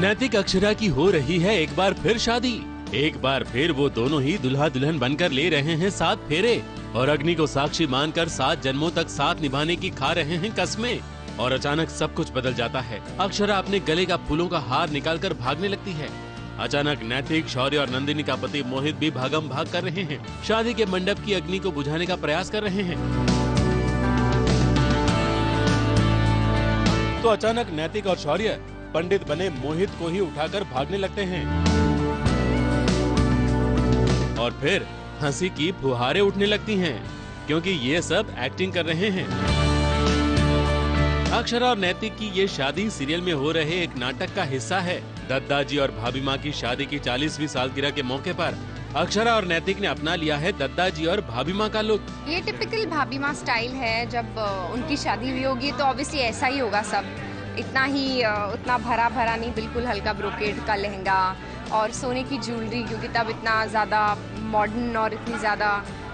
नैतिक अक्षरा की हो रही है एक बार फिर शादी। एक बार फिर वो दोनों ही दुल्हा दुल्हन बनकर ले रहे हैं 7 फेरे और अग्नि को साक्षी मानकर 7 जन्मों तक साथ निभाने की खा रहे हैं कस्में। और अचानक सब कुछ बदल जाता है। अक्षरा अपने गले का फूलों का हार निकालकर भागने लगती है। अचानक नैतिक, शौर्य और नंदिनी का पति मोहित भी भागम भाग कर रहे हैं। शादी के मंडप की अग्नि को बुझाने का प्रयास कर रहे हैं। तो अचानक नैतिक और शौर्य पंडित बने मोहित को ही उठाकर भागने लगते हैं और फिर हंसी की फुहारें उठने लगती हैं क्योंकि ये सब एक्टिंग कर रहे हैं। अक्षरा और नैतिक की ये शादी सीरियल में हो रहे एक नाटक का हिस्सा है। दद्दाजी और भाभी माँ की शादी की 40वीं सालगिरह के मौके पर अक्षरा और नैतिक ने अपना लिया है दद्दाजी और भाभी माँ का लुक। ये टिपिकल भाभी माँ स्टाइल है। जब उनकी शादी हुई होगी तो ऑब्वियसली ऐसा ही होगा सब। इतना ही उतना भरा भरा नहीं, बिल्कुल हल्का ब्रोकेड का लहंगा और सोने की ज्वेलरी, क्योंकि तब इतना ज़्यादा मॉडर्न और इतनी ज़्यादा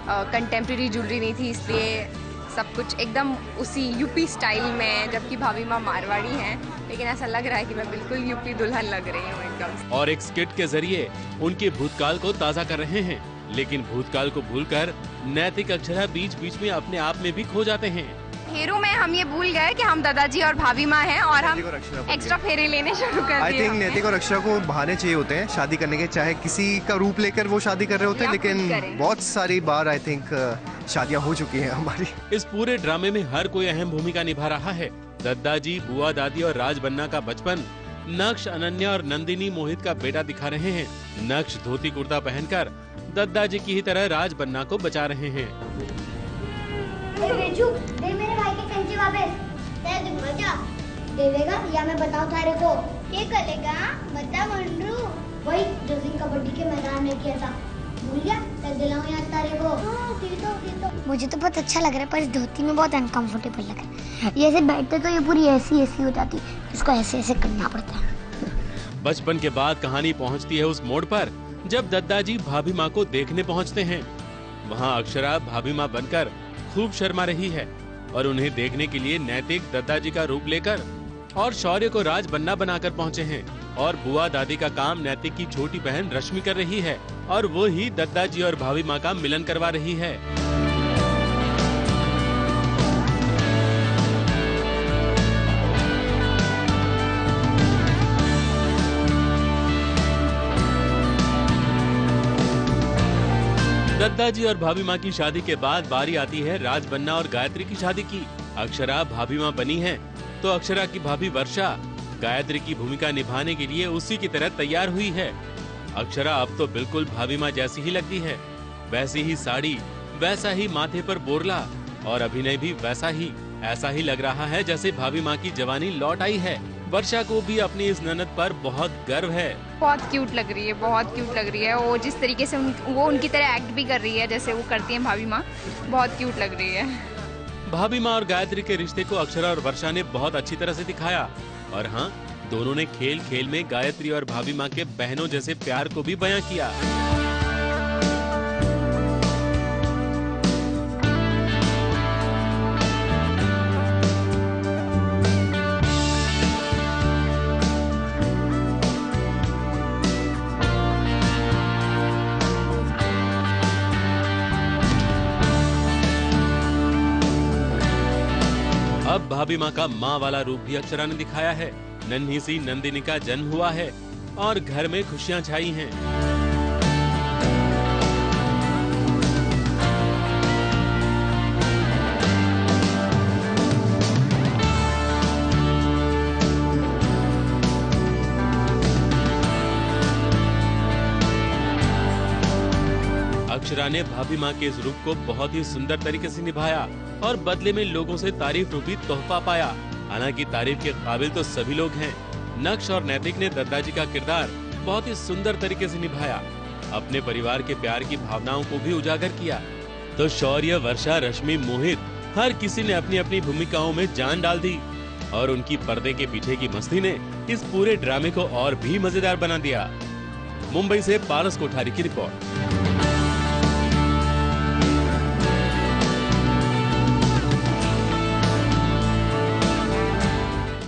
कंटेम्प्रेरी ज्वेलरी नहीं थी, इसलिए सब कुछ एकदम उसी यूपी स्टाइल में। जबकि भाभी माँ मारवाड़ी हैं, लेकिन ऐसा लग रहा है कि मैं बिल्कुल यूपी दुल्हन लग रही हूँ एकदम। और एक स्किट के जरिए उनके भूतकाल को ताज़ा कर रहे हैं, लेकिन भूतकाल को भूलकर नैतिक अक्षरा बीच बीच में अपने आप में भी खो जाते हैं। हीरो में हम ये भूल गए कि हम दादाजी और भाभी माँ हैं और हम एक्स्ट्रा फेरे लेने शुरू कर दिए। आई थिंक नैतिक और अक्षरा को बहाने चाहिए होते हैं शादी करने के, चाहे किसी का रूप लेकर वो शादी कर रहे होते हैं, लेकिन बहुत सारी बार आई थिंक शादियां हो चुकी हैं हमारी। इस पूरे ड्रामे में हर कोई अहम भूमिका निभा रहा है। दद्दाजी, बुआ दादी और राज बन्ना का बचपन, नक्श, अनन्या और नंदिनी मोहित का बेटा दिखा रहे हैं। नक्श धोती कुर्ता पहनकर दद्दाजी की ही तरह राज बन्ना को बचा रहे हैं। रेजू, दे मेरे भाई के कंचे वापस। तेरे मजा देवेगा या मैं बताऊं तारे को? क्या करेगा? बता मंडू। वही जो दिन कबड्डी के मैदान में किया था, भूल गया? तब दिलाऊं याद तारे को। तो मुझे तो बहुत अच्छा लग रहा है, पर इस धोती में बहुत अनकंफर्टेबल लग रहा है। ये ऐसे बैठते तो ये पूरी ऐसी हो जाती, इसको ऐसे ऐसे करना पड़ता है। बचपन के बाद कहानी पहुंचती है उस मोड़ पर जब दद्दाजी भाभी माँ को देखने पहुंचते हैं। वहाँ अक्षरा भाभी माँ बनकर खूब शर्मा रही है और उन्हें देखने के लिए नैतिक दद्दाजी का रूप लेकर और शौर्य को राज बन्ना बनाकर पहुंचे हैं। और बुआ दादी का काम नैतिक की छोटी बहन रश्मि कर रही है और वो ही दद्दाजी और भाभी माँ का मिलन करवा रही है। दद्दाजी और भाभी माँ की शादी के बाद बारी आती है राज बन्ना और गायत्री की शादी की। अक्षरा भाभी माँ बनी है तो अक्षरा की भाभी वर्षा गायत्री की भूमिका निभाने के लिए उसी की तरह तैयार हुई है। अक्षरा अब तो बिल्कुल भाभी माँ जैसी ही लगती है, वैसी ही साड़ी, वैसा ही माथे पर बोरला और अभिनय भी वैसा ही। ऐसा ही लग रहा है जैसे भाभी माँ की जवानी लौट आई है। वर्षा को भी अपनी इस ननद पर बहुत गर्व है। बहुत क्यूट लग रही है, बहुत क्यूट लग रही है। वो जिस तरीके से वो उनकी तरह एक्ट भी कर रही है जैसे वो करती है भाभी माँ, बहुत क्यूट लग रही है। भाभी माँ और गायत्री के रिश्ते को अक्षरा और वर्षा ने बहुत अच्छी तरह से दिखाया। और हाँ, दोनों ने खेल खेल में गायत्री और भाभी माँ के बहनों जैसे प्यार को भी बयां किया। अब भाभी माँ का माँ वाला रूप भी अक्षरा ने दिखाया है। नन्ही सी नंदिनी का जन्म हुआ है और घर में खुशियां छाई हैं। अक्षरा ने भाभी माँ के इस रूप को बहुत ही सुंदर तरीके से निभाया और बदले में लोगों से तारीफ रूपी तोहफा पाया। हालांकि तारीफ के काबिल तो सभी लोग हैं। नक्श और नैतिक ने दद्दाजी का किरदार बहुत ही सुंदर तरीके से निभाया, अपने परिवार के प्यार की भावनाओं को भी उजागर किया। तो शौर्य, वर्षा, रश्मि, मोहित, हर किसी ने अपनी अपनी भूमिकाओं में जान डाल दी और उनकी पर्दे के पीछे की मस्ती ने इस पूरे ड्रामे को और भी मजेदार बना दिया। मुंबई से पारस कोठारी की रिपोर्ट।